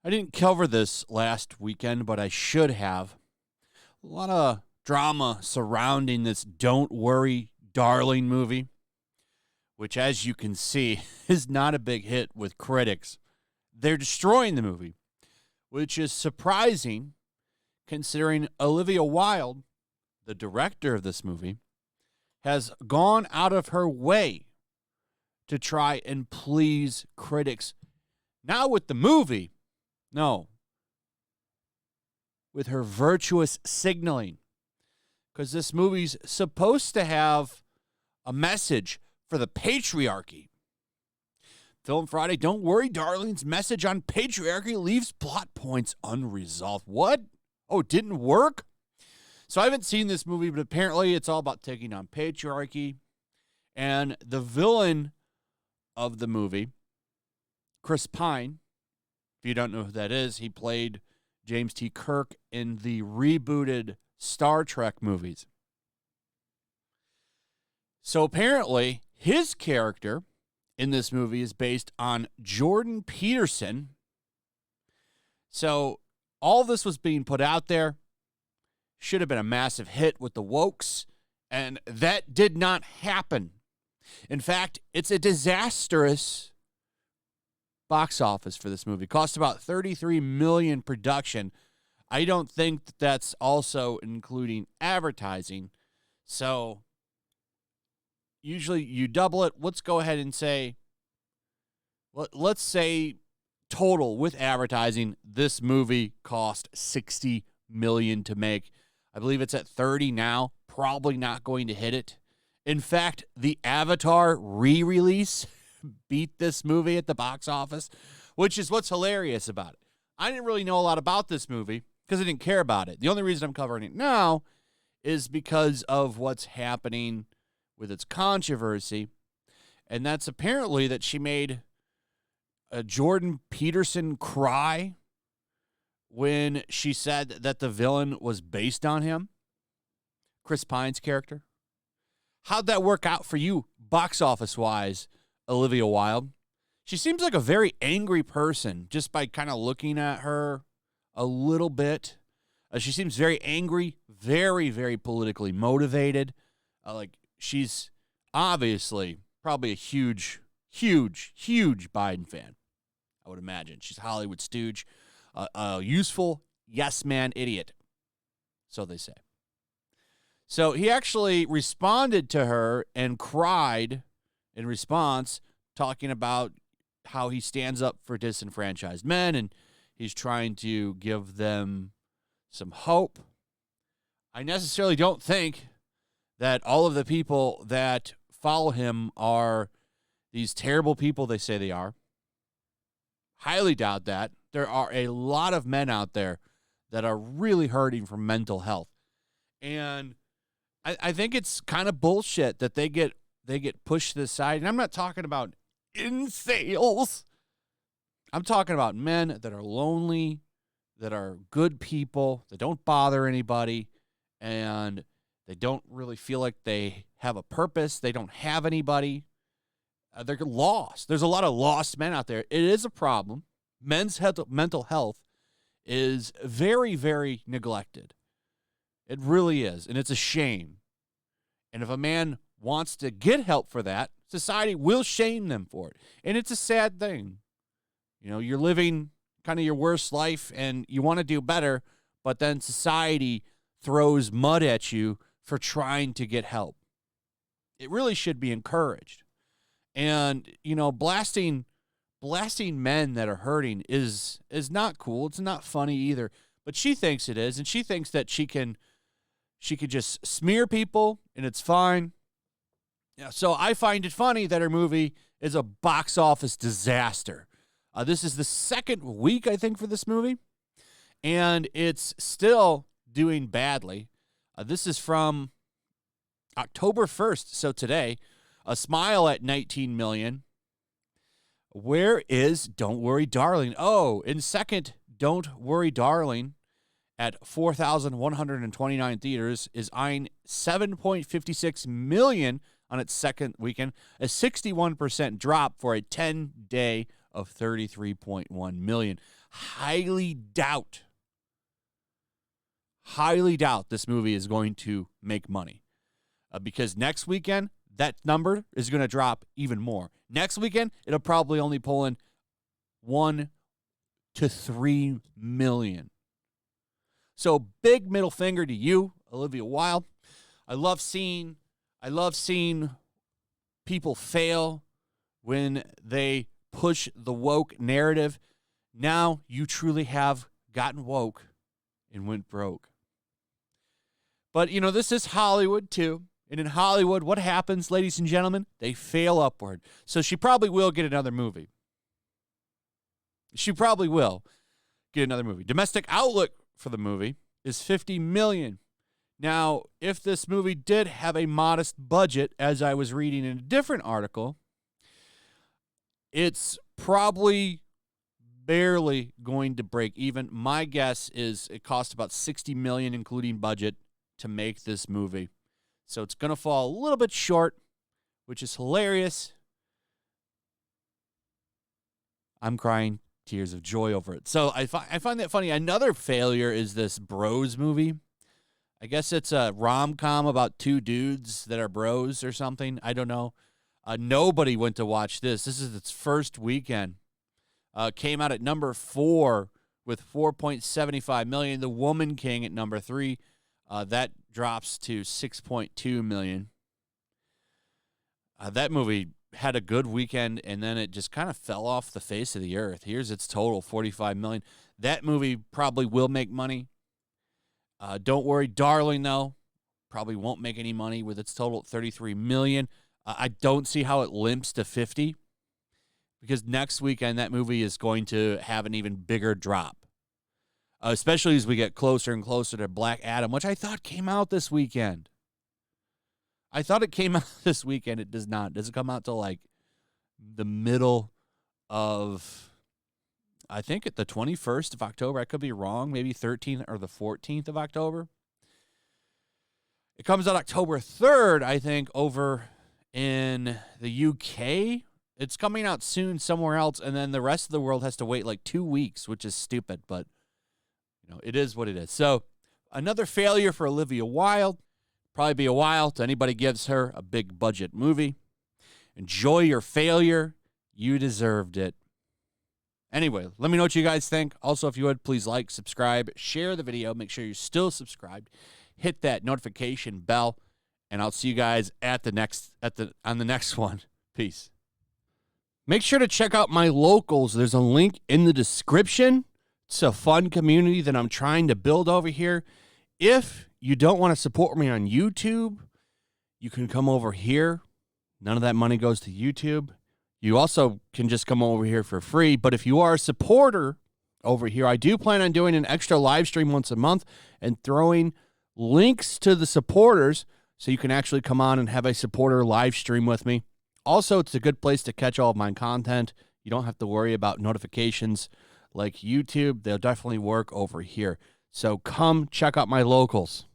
I didn't cover this last weekend, but I should have. A lot of drama surrounding this Don't Worry, Darling movie, which, as you can see, is not a big hit with critics. They're destroying the movie, which is surprising considering Olivia Wilde, the director of this movie, has gone out of her way to try and please critics. Not with the movie, no, with her virtuous signaling. Because this movie's supposed to have a message for the patriarchy. Film Friday, Don't Worry, Darling's message on patriarchy leaves plot points unresolved. What? Oh, it didn't work? So I haven't seen this movie, but apparently it's all about taking on patriarchy. And the villain of the movie, Chris Pine, if you don't know who that is, he played James T. Kirk in the rebooted Star Trek movies. So apparently his character in this movie is based on Jordan Peterson. So all this was being put out there. Should have been a massive hit with the wokes, and that did not happen. In fact, it's a disastrous box office for this movie. Cost about $33 million production. I don't think that that's also including advertising. So usually you double it. Let's go ahead and say, let's say total with advertising, this movie cost $60 million to make. I believe it's at 30 now. Probably not going to hit it. In fact, the Avatar re-release beat this movie at the box office, which is what's hilarious about it. I didn't really know a lot about this movie because I didn't care about it. The only reason I'm covering it now is because of what's happening with its controversy, and that's apparently that she made Jordan Peterson cry when she said that the villain was based on him, Chris Pine's character. How'd that work out for you, box office-wise, Olivia Wilde? She seems like a very angry person just by kind of looking at her a little bit. She seems very angry, very, very politically motivated. She's obviously probably a huge, huge, huge Biden fan, I would imagine. She's a Hollywood stooge, a useful yes-man idiot, so they say. So he actually responded to her and cried in response, talking about how he stands up for disenfranchised men and he's trying to give them some hope. I necessarily don't think that all of the people that follow him are these terrible people they say they are. Highly doubt that. There are a lot of men out there that are really hurting from mental health. And I think it's kind of bullshit that they get pushed to the side. And I'm not talking about incels. I'm talking about men that are lonely, that are good people, that don't bother anybody, and they don't really feel like they have a purpose. They don't have anybody. They're lost. There's a lot of lost men out there. It is a problem. Men's mental health is very, very neglected. It really is, and it's a shame. And if a man wants to get help for that, society will shame them for it. And it's a sad thing. You know, you're living kind of your worst life and you want to do better, but then society throws mud at you for trying to get help. It really should be encouraged. And, you know, blasting men that are hurting is not cool. It's not funny either. But she thinks it is, and she thinks that she could just smear people and it's fine. Yeah, so I find it funny that her movie is a box office disaster. This is the second week, I think, for this movie, and it's still doing badly. This is from October 1st, so today. A Smile at 19 million. Where is Don't Worry, Darling? Oh, in second, Don't Worry, Darling at 4,129 theaters is eyeing $7.56 million on its second weekend, a 61% drop for a 10-day of $33.1 million. Highly doubt this movie is going to make money because next weekend, that number is going to drop even more. Next weekend, it'll probably only pull in $1 to $3 million. So big middle finger to you, Olivia Wilde. I love seeing people fail when they push the woke narrative. Now you truly have gotten woke and went broke. But, this is Hollywood, too. And in Hollywood, what happens, ladies and gentlemen? They fail upward. So she probably will get another movie. She probably will get another movie. Domestic outlook for the movie is $50 million. Now, if this movie did have a modest budget, as I was reading in a different article, it's probably barely going to break even. My guess is it cost about $60 million, including budget, to make this movie. So it's going to fall a little bit short, which is hilarious. I'm crying tears of joy over it. So I find that funny. Another failure is this Bros movie. I guess it's a rom-com about two dudes that are bros or something. I don't know. Nobody went to watch this. This is its first weekend. Came out at number 4 with $4.75 million. The Woman King at number 3. That drops to $6.2 million. That movie had a good weekend, and then it just kind of fell off the face of the earth. Here's its total, $45 million. That movie probably will make money. Don't worry, Darling, though, probably won't make any money with its total at $33 million. I don't see how it limps to 50 because next weekend that movie is going to have an even bigger drop. Especially as we get closer and closer to Black Adam, which I thought came out this weekend. I thought it came out this weekend. It does not. Does it come out till like the middle of, I think at the 21st of October. I could be wrong. Maybe 13th or the 14th of October. It comes out October 3rd, I think, over in the UK. It's coming out soon somewhere else, and then the rest of the world has to wait like 2 weeks, which is stupid, but it is what it is. So another failure for Olivia Wilde. Probably be a while till anybody gives her a big budget movie. Enjoy your failure. You deserved it. Anyway, let me know what you guys think. Also, if you would, please like, subscribe, share the video. Make sure you're still subscribed. Hit that notification bell, and I'll see you guys on the next one. Peace. Make sure to check out my locals. There's a link in the description. It's a fun community that I'm trying to build over here. If you don't want to support me on YouTube, you can come over here. None of that money goes to YouTube. You also can just come over here for free. But if you are a supporter over here, I do plan on doing an extra live stream once a month and throwing links to the supporters so you can actually come on and have a supporter live stream with me. Also, it's a good place to catch all of my content. You don't have to worry about notifications like YouTube. They'll definitely work over here. So come check out my locals.